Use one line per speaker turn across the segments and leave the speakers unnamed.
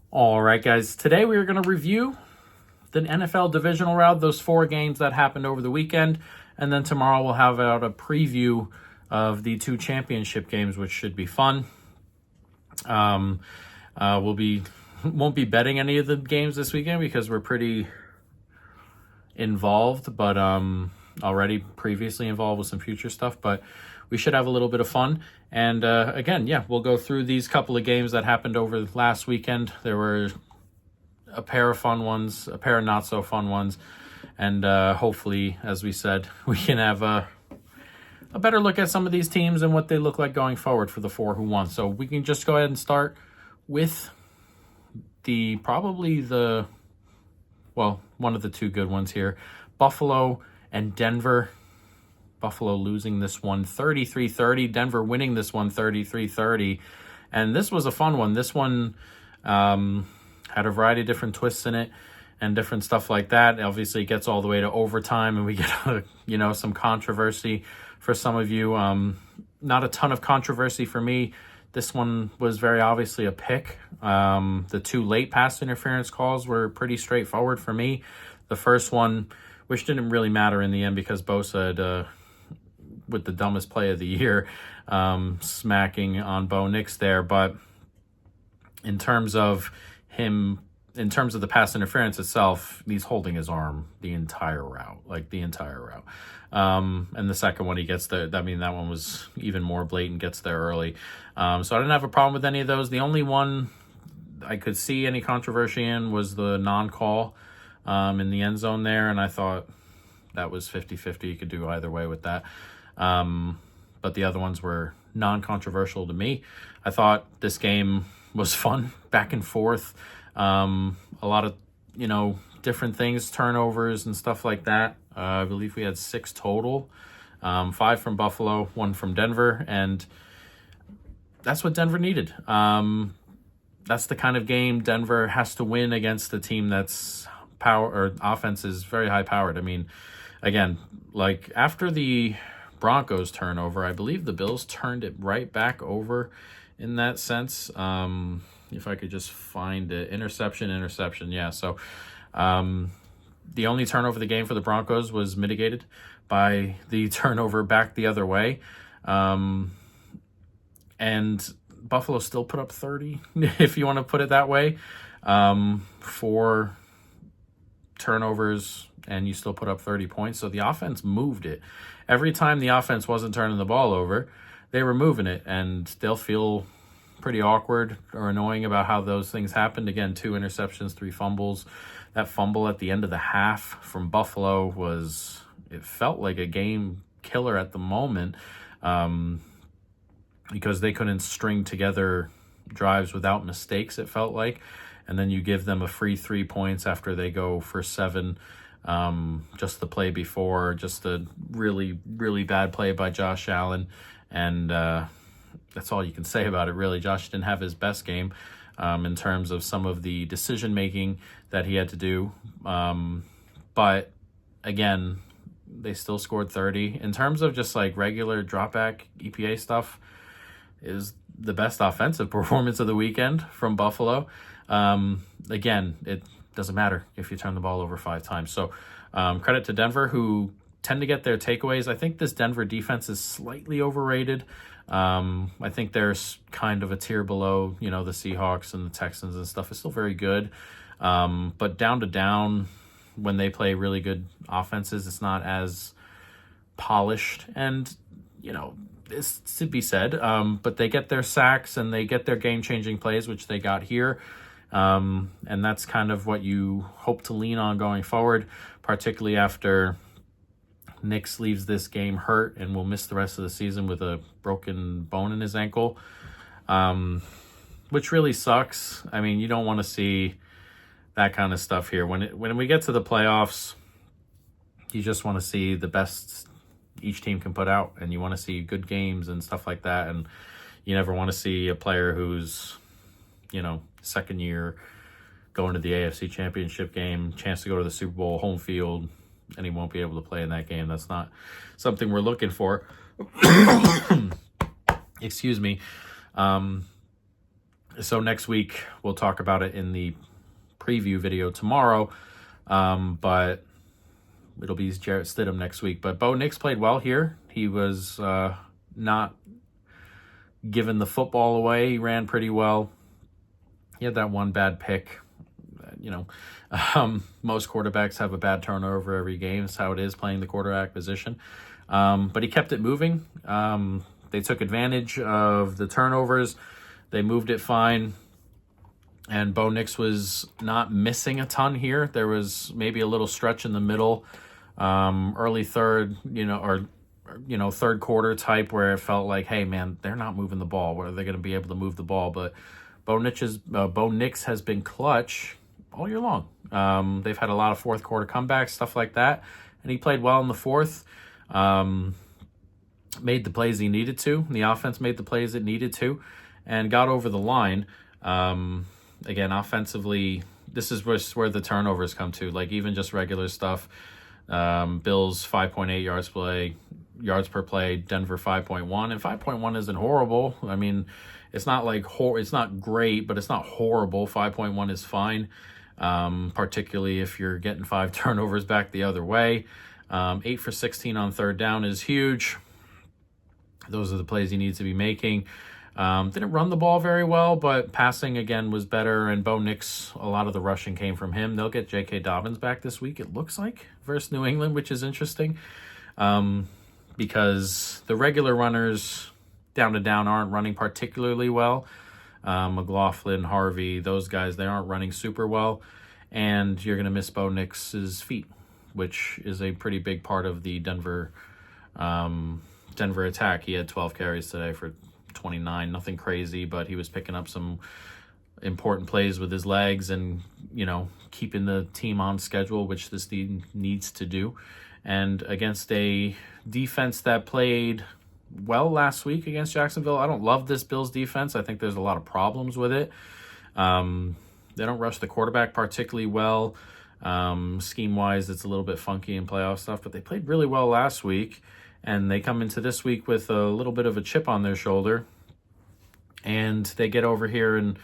All right, guys. Today we are going to review the NFL Divisional round, those 4 games that happened over the weekend. And then tomorrow we'll have out a preview of the 2 championship games, which should be fun. Won't be betting any of the games this weekend because we're pretty involved, but already previously involved with some future stuff. But we should have a little bit of fun. And again, we'll go through these couple of games that happened over last weekend. There were a pair of fun ones, a pair of not so fun ones, and hopefully, as we said, we can have a better look at some of these teams and what they look like going forward for the 4 who won. So we can just go ahead and start with one of the 2 good ones here, Buffalo and Denver. Buffalo losing this one 33-30, Denver winning this one 33-30. And this was a fun one. This one had a variety of different twists in it and different stuff like that. Obviously, it gets all the way to overtime, and we get some controversy for some of you. Not a ton of controversy for me. This one was very obviously a pick. The 2 late pass interference calls were pretty straightforward for me. The first one, which didn't really matter in the end because Bosa had, with the dumbest play of the year, smacking on Bo Nix there. But in terms of the pass interference itself, he's holding his arm the entire route. And the second one, he gets there. I mean, that one was even more blatant, gets there early. So I didn't have a problem with any of those. The only one I could see any controversy in was the non-call in the end zone there. And I thought that was 50-50. You could do either way with that. But the other ones were non-controversial to me. I thought this game was fun, back and forth. A lot of, different things, turnovers and stuff like that. I believe we had 6 total, 5 from Buffalo, 1 from Denver, and that's what Denver needed. That's the kind of game Denver has to win against a team that's offense is very high powered. I mean, again, like after the Broncos turnover, I believe the Bills turned it right back over in that sense. If I could just find it. Interception. Yeah. So the only turnover of the game for the Broncos was mitigated by the turnover back the other way. And Buffalo still put up 30, if you want to put it that way, 4 turnovers, and you still put up 30 points. So the offense moved it. Every time the offense wasn't turning the ball over, they were moving it, and they'll feel pretty awkward or annoying about how those things happened. Again, 2 interceptions, 3 fumbles. That fumble at the end of the half from Buffalo it felt like a game killer at the moment, because they couldn't string together drives without mistakes, it felt like. And then you give them a free 3 points after they go for 7. Just the play before, just a really, really bad play by Josh Allen. And that's all you can say about it, really. Josh didn't have his best game in terms of some of the decision-making that he had to do. But, again, they still scored 30. In terms of just, regular drop-back EPA stuff, is the best offensive performance of the weekend from Buffalo. Again, it doesn't matter if you turn the ball over 5 times. So credit to Denver, who tend to get their takeaways. I think this Denver defense is slightly overrated. I think there's kind of a tier below, the Seahawks and the Texans and stuff. Is still very good. But down to down, when they play really good offenses, it's not as polished. And, it's to be said. But they get their sacks and they get their game-changing plays, which they got here. And that's kind of what you hope to lean on going forward, particularly after Nix leaves this game hurt and will miss the rest of the season with a broken bone in his ankle, which really sucks. I mean, you don't want to see that kind of stuff here. When we get to the playoffs, you just want to see the best each team can put out, and you want to see good games and stuff like that. And you never want to see a player who's, second year going to the AFC Championship game, chance to go to the Super Bowl, home field, and he won't be able to play in that game. That's not something we're looking for. Excuse me. So next week, we'll talk about it in the preview video tomorrow. But it'll be Jarrett Stidham next week. But Bo Nix played well here. He was not giving the football away. He ran pretty well. He had that one bad pick. Most quarterbacks have a bad turnover every game. It's how it is playing the quarterback position. But he kept it moving. They took advantage of the turnovers. They moved it fine. And Bo Nix was not missing a ton here. There was maybe a little stretch in the middle, early third, third quarter type where it felt like, hey, man, they're not moving the ball. Where are they going to be able to move the ball? But Bo Nix has been clutch all year long. They've had a lot of fourth quarter comebacks, stuff like that. And he played well in the fourth. Made the plays he needed to. The offense made the plays it needed to and got over the line. Again, offensively, this is where the turnovers come to. Like even just regular stuff. Bills 5.8 yards per play, Denver 5.1, and 5.1 isn't horrible. I mean, it's not like it's not great, but it's not horrible. 5.1 is fine, particularly if you're getting 5 turnovers back the other way. 8 for 16 on third down is huge. Those are the plays he needs to be making. Didn't run the ball very well, but passing, again, was better. And Bo Nix, a lot of the rushing came from him. They'll get J.K. Dobbins back this week, it looks like, versus New England, which is interesting. Because the regular runners down to down aren't running particularly well. McLaughlin, Harvey, those guys, they aren't running super well. And you're going to miss Bo Nix's feet, which is a pretty big part of the Denver attack. He had 12 carries today for 29, nothing crazy, but he was picking up some important plays with his legs and, keeping the team on schedule, which this team needs to do. And against a defense that played well last week against Jacksonville, I don't love this Bills defense. I think there's a lot of problems with it. They don't rush the quarterback particularly well. Scheme-wise, it's a little bit funky in playoff stuff, but they played really well last week. And they come into this week with a little bit of a chip on their shoulder. And they get over here and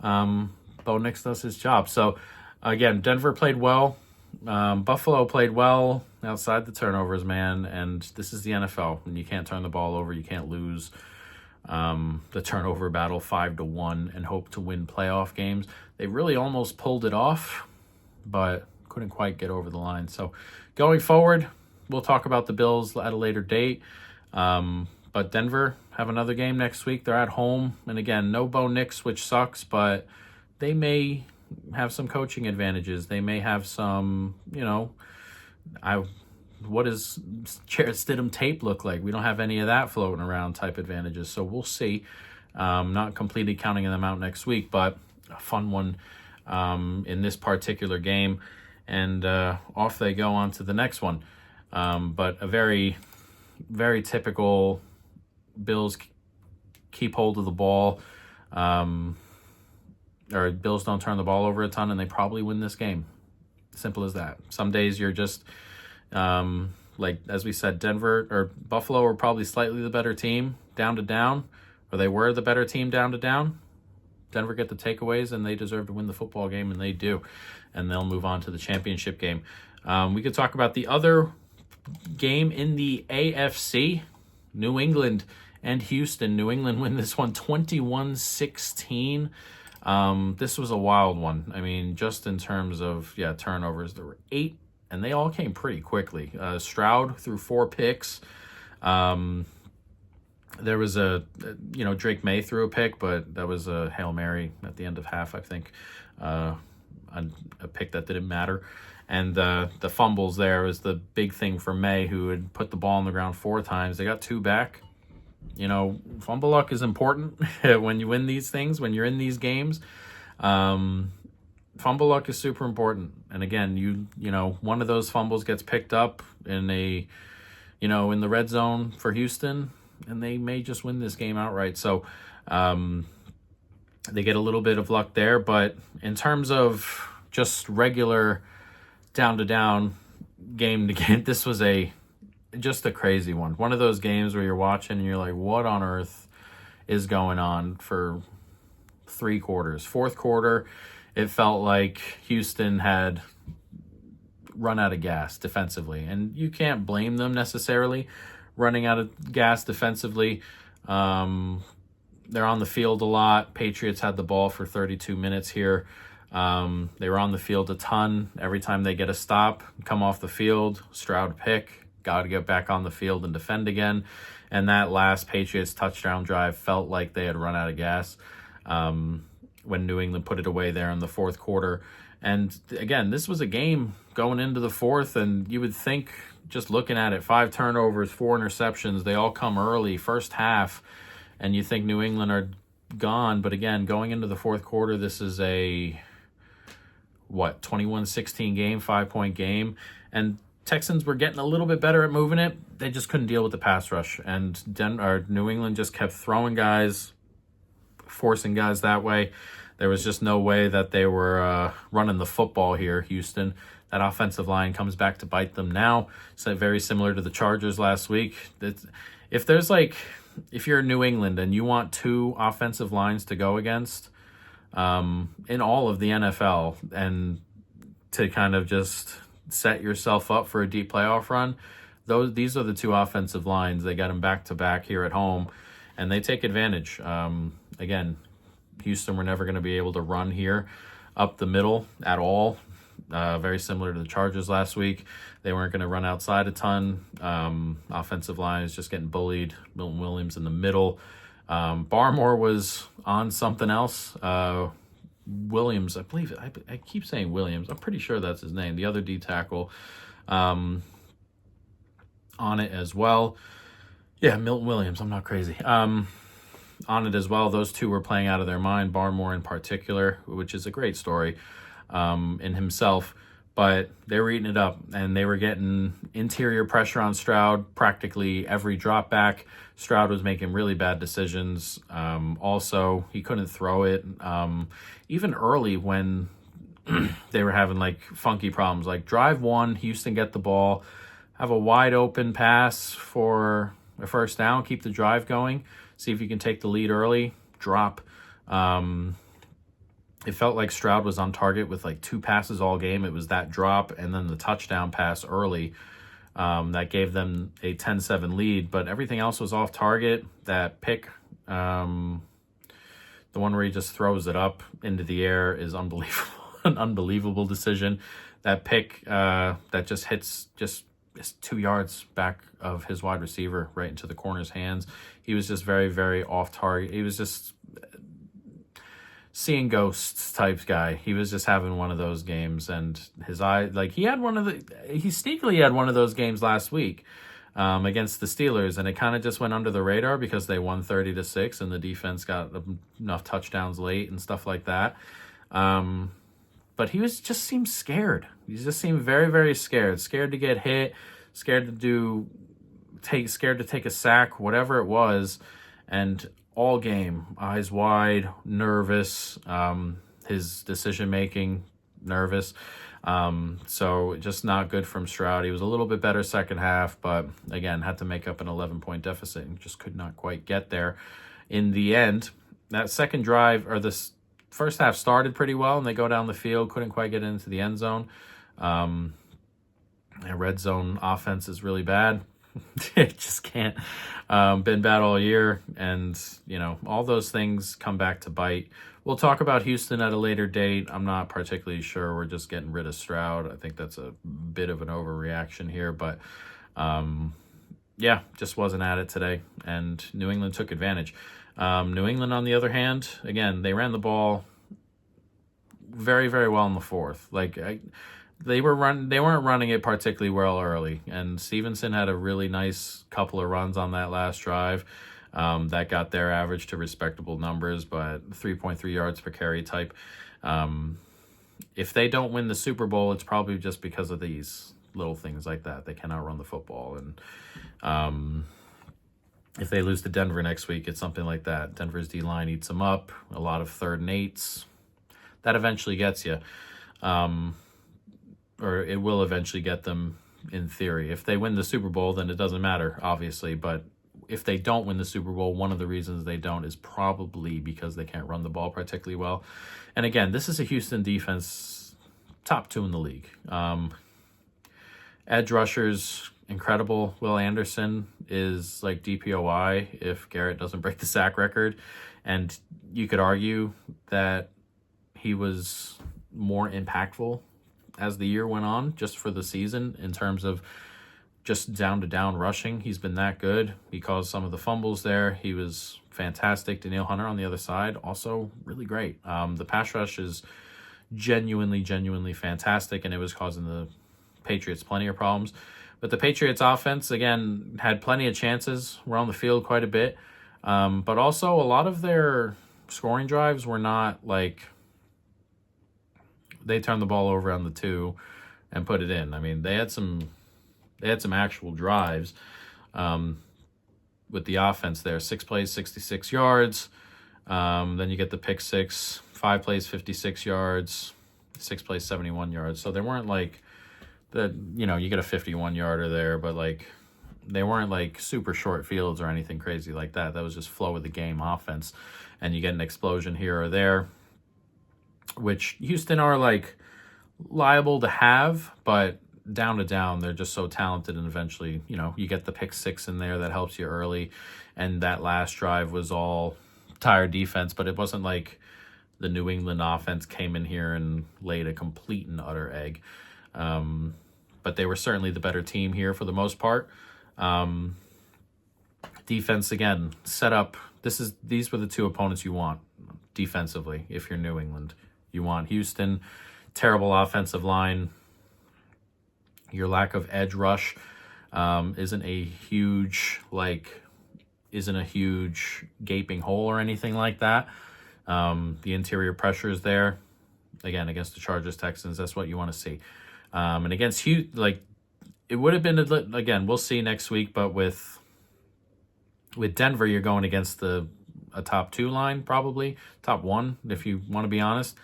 Bo Nix does his job. So, again, Denver played well. Buffalo played well outside the turnovers, man. And this is the NFL. And you can't turn the ball over. You can't lose the turnover battle 5-1 and hope to win playoff games. They really almost pulled it off, but couldn't quite get over the line. So, going forward, we'll talk about the Bills at a later date. But Denver have another game next week. They're at home. And again, no Bo Nix, which sucks, but they may have some coaching advantages. They may have some, what does Jarrett Stidham tape look like? We don't have any of that floating around type advantages. So we'll see. Not completely counting them out next week, but a fun one in this particular game. And off they go on to the next one. But a very, very typical Bills keep hold of the ball. Or Bills don't turn the ball over a ton, and they probably win this game. Simple as that. Some days you're just, like as we said, Denver or Buffalo are probably slightly the better team down to down, or they were the better team down to down. Denver get the takeaways, and they deserve to win the football game, and they do. And they'll move on to the championship game. We could talk about the other game in the AFC, New England and Houston. New England win this one 21-16. This was a wild one. I mean, just in terms of, turnovers, there were 8, and they all came pretty quickly. Stroud threw 4 picks. There was Drake May threw a pick, but that was a Hail Mary at the end of half, I think. A pick that didn't matter. And the fumbles there was the big thing for May, who had put the ball on the ground 4 times. They got 2 back. Fumble luck is important when you win these things, when you're in these games. Fumble luck is super important. And again, one of those fumbles gets picked up in in the red zone for Houston, and they may just win this game outright. So they get a little bit of luck there. But in terms of just regular down to down, game to game, this was just a crazy one. One of those games where you're watching and you're like, what on earth is going on for 3 quarters. Fourth quarter, it felt like Houston had run out of gas defensively, and you can't blame them necessarily running out of gas defensively. They're on the field a lot. Patriots had the ball for 32 minutes here. They were on the field a ton. Every time they get a stop, come off the field, Stroud pick, got to get back on the field and defend again. And that last Patriots touchdown drive felt like they had run out of gas when New England put it away there in the fourth quarter. And again, this was a game going into the fourth, and you would think, just looking at it, 5 turnovers, 4 interceptions, they all come early, first half, and you think New England are gone. But again, going into the fourth quarter, this is a, 21-16 game, 5-point game, and Texans were getting a little bit better at moving it. They just couldn't deal with the pass rush, and New England just kept throwing guys, forcing guys that way. There was just no way that they were running the football here, Houston. That offensive line comes back to bite them now. So very similar to the Chargers last week. If you're New England and you want 2 offensive lines to go against in all of the NFL, and to kind of just set yourself up for a deep playoff run, these are the 2 offensive lines. They got them back to back here at home, and they take advantage. Again, Houston were never going to be able to run here up the middle at all. Very similar to the Chargers last week. They weren't going to run outside a ton. Offensive line is just getting bullied. Milton Williams in the middle. Barmore was on something else. Williams, I believe, I keep saying Williams. I'm pretty sure that's his name. The other D tackle on it as well. Yeah, Milton Williams. I'm not crazy. On it as well. Those 2 were playing out of their mind. Barmore in particular, which is a great story in himself. But they were eating it up, and they were getting interior pressure on Stroud practically every drop back. Stroud was making really bad decisions. Also, he couldn't throw it. Even early when they were having like funky problems, like drive 1, Houston get the ball, have a wide open pass for a first down, keep the drive going, see if you can take the lead early, drop. It felt like Stroud was on target with like 2 passes all game. It was that drop and then the touchdown pass early that gave them a 10-7 lead, but everything else was off target. That pick, the one where he just throws it up into the air, is unbelievable. An unbelievable decision. That pick that just hits just 2 yards back of his wide receiver right into the corner's hands. He was just very, very off target. He was just seeing ghosts type guy. He was just having one of those games, and his eye, like he sneakily had one of those games last week against the Steelers, and it kind of just went under the radar because they won 30-6 and the defense got enough touchdowns late and stuff like that. But he just seemed scared. He just seemed very, very scared to get hit, scared to take a sack, whatever it was. And all game, eyes wide, nervous, his decision-making, nervous. So just not good from Stroud. He was a little bit better second half, but again, had to make up an 11-point deficit and just could not quite get there. In the end, that second drive, or this first half started pretty well, and they go down the field, couldn't quite get into the end zone. And red zone offense is really bad. It just can't. Been bad all year, and all those things come back to bite. We'll talk about Houston at a later date. I'm not particularly sure. We're just getting rid of Stroud. I think that's a bit of an overreaction here, but just wasn't at it today, and New England took advantage. New England, on the other hand, again, they ran the ball very, very well in the fourth. They weren't running it particularly well early, and Stevenson had a really nice couple of runs on that last drive that got their average to respectable numbers, but 3.3 yards per carry type. If they don't win the Super Bowl, it's probably just because of these little things like that. They cannot run the football, and if they lose to Denver next week, it's something like that. Denver's D-line eats them up, a lot of 3rd and 8s. That eventually gets you. Or it will eventually get them, in theory. If they win the Super Bowl, then it doesn't matter, obviously. But if they don't win the Super Bowl, one of the reasons they don't is probably because they can't run the ball particularly well. And again, this is a Houston defense, top 2 in the league. Edge rushers, incredible. Will Anderson is like DPOI if Garrett doesn't break the sack record. And you could argue that he was more impactful as the year went on, just for the season, in terms of just down-to-down rushing. He's been that good. He caused some of the fumbles there. He was fantastic. Danielle Hunter on the other side, also really great. The pass rush is genuinely fantastic, and it was causing the Patriots plenty of problems. But the Patriots offense, again, had plenty of chances, were on the field quite a bit. But also a lot of their scoring drives were not like they turned the ball over on the 2 and put it in. I mean, they had some actual drives with the offense there. 6 plays, 66 yards. Then you get the pick 6, 5 plays, 56 yards, 6 plays, 71 yards. So they weren't like the, you get a 51-yarder there, but like they weren't like super short fields or anything crazy like that. That was just flow of the game offense. And you get an explosion here or there, which Houston are like liable to have, but down to down, they're just so talented. And eventually, you get the pick 6 in there that helps you early. And that last drive was all tired defense, but it wasn't like the New England offense came in here and laid a complete and utter egg. But they were certainly the better team here for the most part. Defense, again, set up. These were the 2 opponents you want defensively if you're New England. You want Houston, terrible offensive line. Your lack of edge rush isn't a huge gaping hole or anything like that. The interior pressure is there. Again, against the Chargers, Texans, that's what you want to see. And against Houston, it would have been, again, we'll see next week, but with Denver, you're going against a top 2 line, probably top 1, if you want to be honest.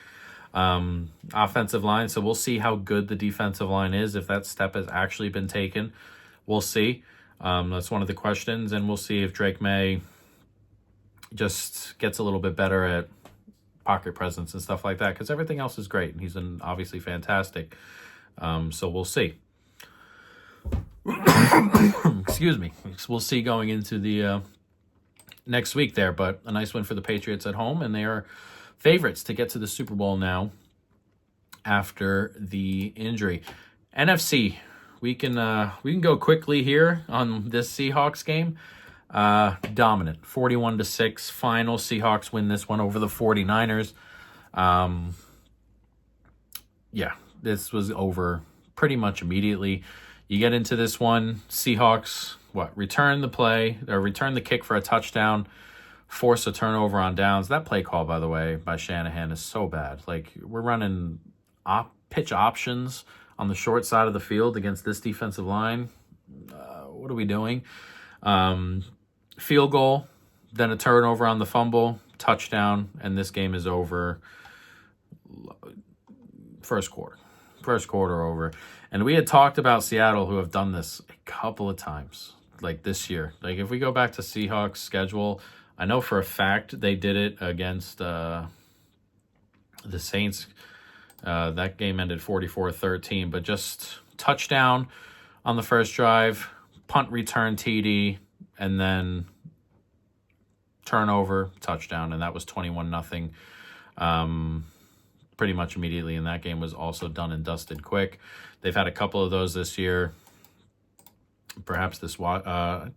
Offensive line, so we'll see how good the defensive line is, if that step has actually been taken. We'll see. That's one of the questions, and we'll see if Drake May just gets a little bit better at pocket presence and stuff like that, because everything else is great, and he's been obviously fantastic. So we'll see. Excuse me. We'll see going into the next week there, but a nice win for the Patriots at home, and they are favorites to get to the Super Bowl now after the injury. NFC, we can go quickly here on this Seahawks game. Dominant, 41-6 final. Seahawks win this one over the 49ers. This was over pretty much immediately. You get into this one, Seahawks, return the kick for a touchdown, force a turnover on downs. That play call, by the way, by Shanahan is so bad. Like, we're running pitch options on the short side of the field against this defensive line. What are we doing? Field goal, then a turnover on the fumble, touchdown, and this game is over. First quarter over. And we had talked about Seattle, who have done this a couple of times, like this year. Like, if we go back to Seahawks' schedule, I know for a fact they did it against the Saints. That game ended 44-13, but just touchdown on the first drive, punt return TD, and then turnover, touchdown, and that was 21-0. Pretty much immediately, and that game was also done and dusted quick. They've had a couple of those this year. Perhaps I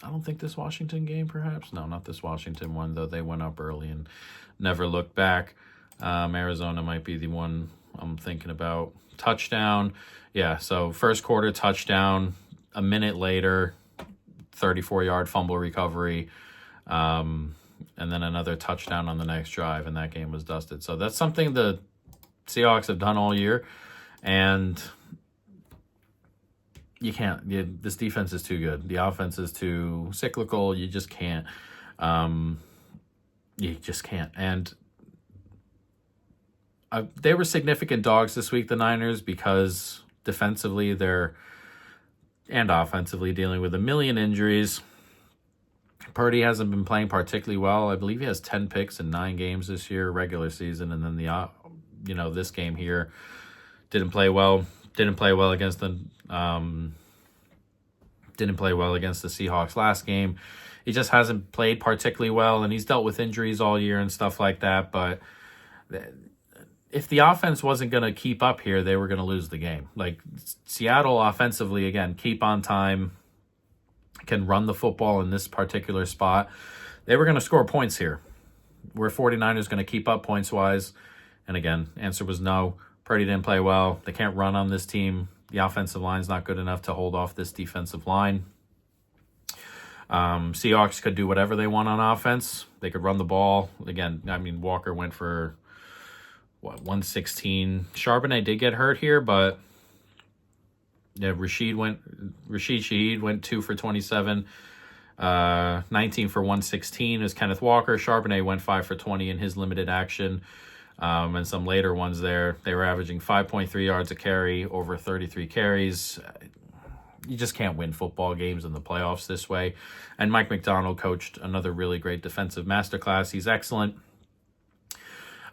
don't think this Washington game, perhaps. No, not this Washington one, though they went up early and never looked back. Arizona might be the one I'm thinking about. Touchdown. Yeah, so first quarter touchdown. A minute later, 34-yard fumble recovery. And then another touchdown on the next drive, and that game was dusted. So that's something the Seahawks have done all year, and you can't. This defense is too good. The offense is too cyclical. You just can't. And they were significant dogs this week, the Niners, because defensively and offensively dealing with a million injuries. Purdy hasn't been playing particularly well. I believe he has 10 picks in 9 games this year, regular season, and then this game here didn't play well. Didn't play well against the Seahawks last game. He just hasn't played particularly well, and he's dealt with injuries all year and stuff like that. But if the offense wasn't going to keep up here, they were going to lose the game. Like, Seattle offensively, again, keep on time, can run the football in this particular spot. They were going to score points here. Were 49ers going to keep up points-wise? And again, answer was no. Purdy didn't play well. They can't run on this team. The offensive line's not good enough to hold off this defensive line. Seahawks could do whatever they want on offense. They could run the ball. Again, I mean, Walker went for 116. Charbonnet did get hurt here, but yeah, Rashid Shaheed went 2 for 27. 19 for 116 is Kenneth Walker. Charbonnet went 5 for 20 in his limited action. And some later ones there, they were averaging 5.3 yards a carry over 33 carries. You just can't win football games in the playoffs this way. And Mike McDonald coached another really great defensive masterclass. He's excellent.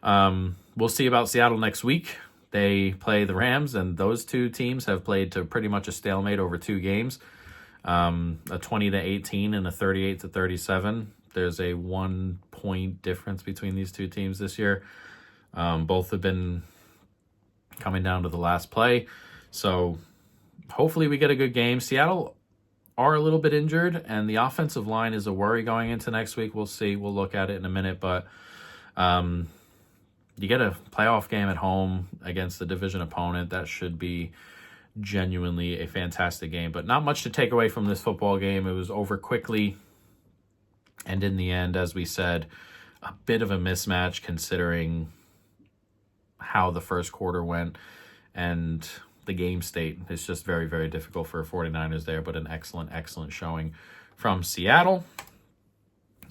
We'll see about Seattle next week. They play the Rams, and those two teams have played to pretty much a stalemate over 2 games. A 20-18 and a 38-37. There's a 1-point difference between these two teams this year. Both have been coming down to the last play. So hopefully we get a good game. Seattle are a little bit injured, and the offensive line is a worry going into next week. We'll see. We'll look at it in a minute. But you get a playoff game at home against the division opponent. That should be genuinely a fantastic game. But not much to take away from this football game. It was over quickly. And in the end, as we said, a bit of a mismatch considering how the first quarter went and the game state. It's just very, very difficult for 49ers there, but an excellent, excellent showing from Seattle.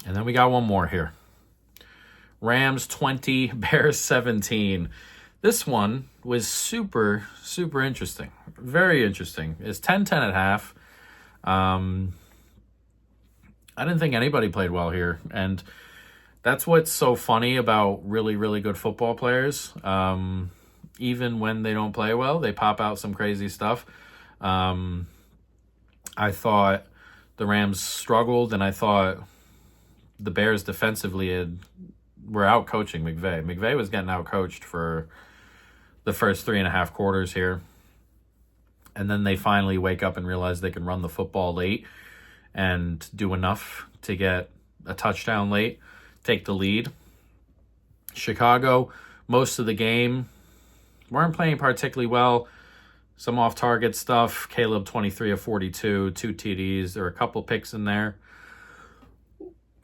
And then we got one more here. Rams 20, Bears 17. This one was super, super interesting. Very interesting. It's 10-10 at half. I didn't think anybody played well here. And that's what's so funny about really, really good football players. Even when they don't play well, they pop out some crazy stuff. I thought the Rams struggled, and I thought the Bears defensively were out-coaching McVay. McVay was getting out-coached for the first 3.5 quarters here. And then they finally wake up and realize they can run the football late and do enough to get a touchdown late, take the lead. Chicago, most of the game, weren't playing particularly well. Some off-target stuff. Caleb, 23 of 42, 2 TDs. There were a couple picks in there.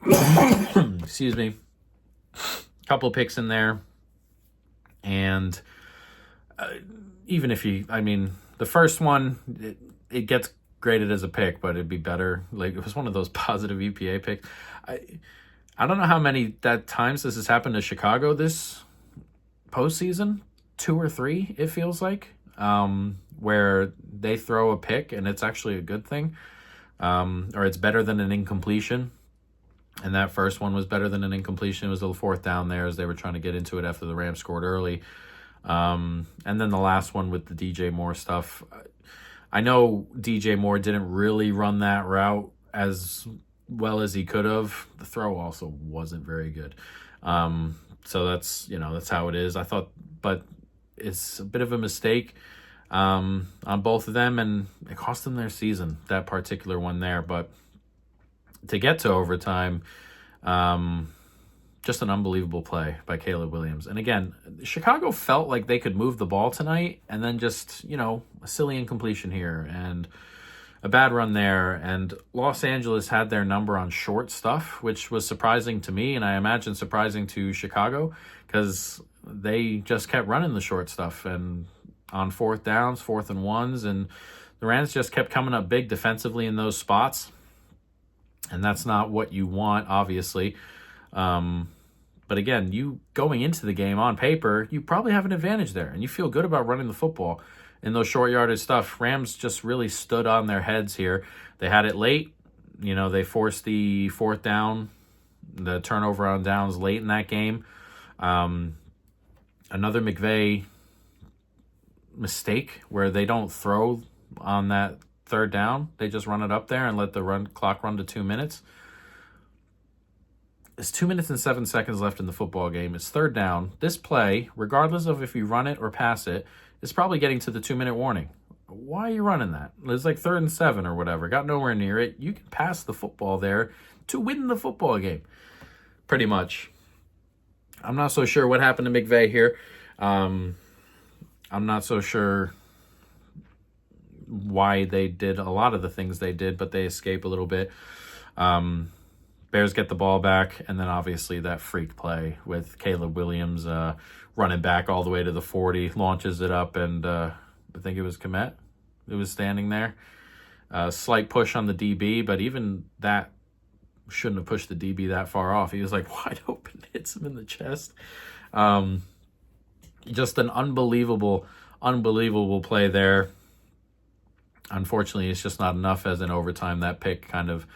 Excuse me. Couple picks in there. And even if the first one, it gets graded as a pick, but it'd be better. Like, it was one of those positive EPA picks. I don't know how many times this has happened to Chicago this postseason. 2 or 3, it feels like, where they throw a pick and it's actually a good thing, or it's better than an incompletion. And that first one was better than an incompletion. It was a 4th down there as they were trying to get into it after the Rams scored early. And then the last one with the DJ Moore stuff. I know DJ Moore didn't really run that route as well as he could have. The throw also wasn't very good. So that's how it is. I thought, but it's a bit of a mistake on both of them, and it cost them their season, that particular one there. But to get to overtime, just an unbelievable play by Caleb Williams. And again, Chicago felt like they could move the ball tonight, and then just, a silly incompletion here and a bad run there. And Los Angeles had their number on short stuff, which was surprising to me, and I imagine surprising to Chicago, because they just kept running the short stuff and on 4th downs, 4th and 1s, and the Rams just kept coming up big defensively in those spots. And that's not what you want, obviously. But again, you going into the game on paper, you probably have an advantage there, and you feel good about running the football in those short yardage stuff. Rams just really stood on their heads here. They had it late. They forced the fourth down, the turnover on downs late in that game. Another McVay mistake where they don't throw on that third down. They just run it up there and let the clock run to 2 minutes. There's 2 minutes and 7 seconds left in the football game. It's third down. This play, regardless of if you run it or pass it, is probably getting to the 2 minute warning. Why are you running that? It's like 3rd and 7 or whatever. Got nowhere near it. You can pass the football there to win the football game. Pretty much. I'm not so sure what happened to McVay here. I'm not so sure why they did a lot of the things they did, but they escape a little bit. Bears get the ball back, and then obviously that freak play with Caleb Williams running back all the way to the 40, launches it up, and I think it was Kmet who was standing there. Slight push on the DB, but even that shouldn't have pushed the DB that far off. He was like wide open, hits him in the chest. Just an unbelievable play there. Unfortunately, it's just not enough as in overtime. That pick kind of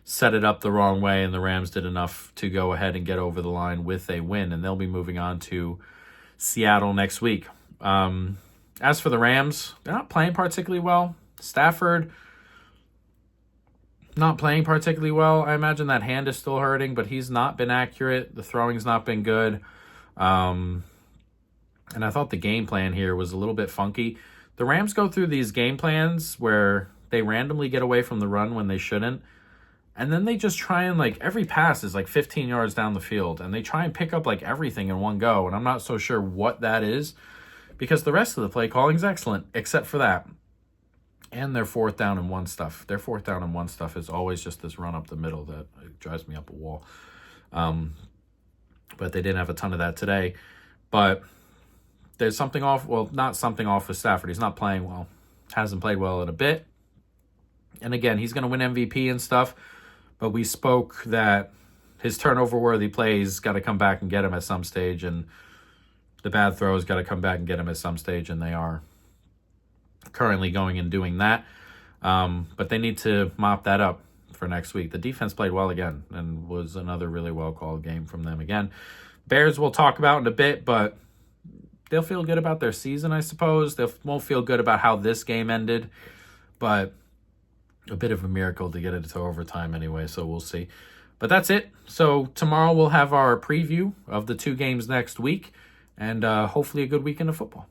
set it up the wrong way, and the Rams did enough to go ahead and get over the line with a win, and they'll be moving on to Seattle next week. As for the Rams, they're not playing particularly well. Stafford, not playing particularly well. I imagine that hand is still hurting, but he's not been accurate. The throwing's not been good. And I thought the game plan here was a little bit funky. The Rams go through these game plans where they randomly get away from the run when they shouldn't. And then they just try and, every pass is 15 yards down the field. And they try and pick up, everything in one go. And I'm not so sure what that is, because the rest of the play calling is excellent, except for that. And their 4th down and 1 stuff. Their 4th down and 1 stuff is always just this run up the middle that drives me up a wall. But they didn't have a ton of that today. But there's something off. Well, not something off with Stafford. He's not playing well. Hasn't played well in a bit. And again, he's going to win MVP and stuff. But we spoke that his turnover-worthy plays got to come back and get him at some stage. And the bad throws got to come back and get him at some stage. And they are currently going and doing that. But they need to mop that up for next week. The defense played well again and was another really well-called game from them again. Bears we'll talk about in a bit, but they'll feel good about their season, I suppose. They won't feel good about how this game ended, but a bit of a miracle to get it to overtime anyway, so we'll see. But that's it. So tomorrow we'll have our preview of the 2 games next week, and hopefully a good weekend of football.